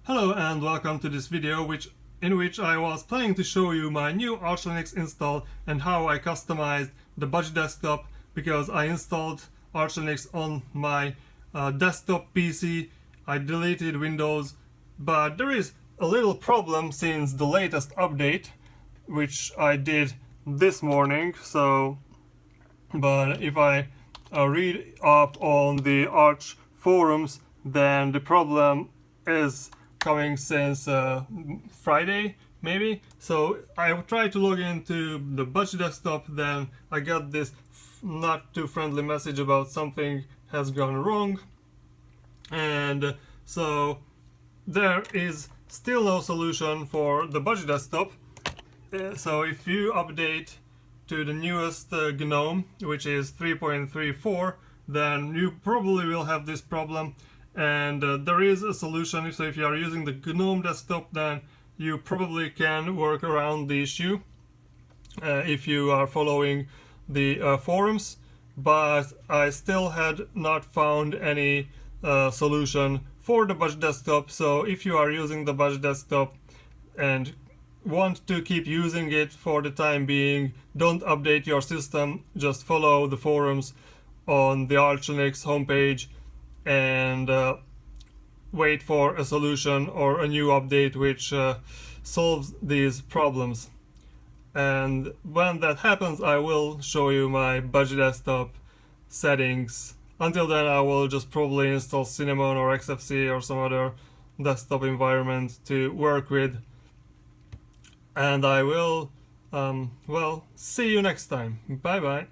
Hello and welcome to this video in which I was planning to show you my new Arch Linux install and how I customized the Budgie Desktop, because I installed Arch Linux on my desktop PC. I deleted Windows, but there is a little problem since the latest update, which I did this morning. But if I read up on the Arch forums, then the problem is coming since Friday, maybe. So I tried to log into the Budgie Desktop, then I got this not too friendly message about something has gone wrong, and so there is still no solution for the Budgie Desktop. So if you update to the newest Gnome, which is 3.34, then you probably will have this problem. And there is a solution. So if you are using the Gnome desktop, then you probably can work around the issue if you are following the forums. But I still had not found any solution for the Budgie Desktop. So if you are using the Budgie Desktop and want to keep using it for the time being, don't update your system. Just follow the forums on the Arch Linux homepage and wait for a solution or a new update which solves these problems. And when that happens, I will show you my Budgie Desktop settings. Until then, I will just probably install Cinnamon or XFC or some other desktop environment to work with. And I will, see you next time. Bye bye.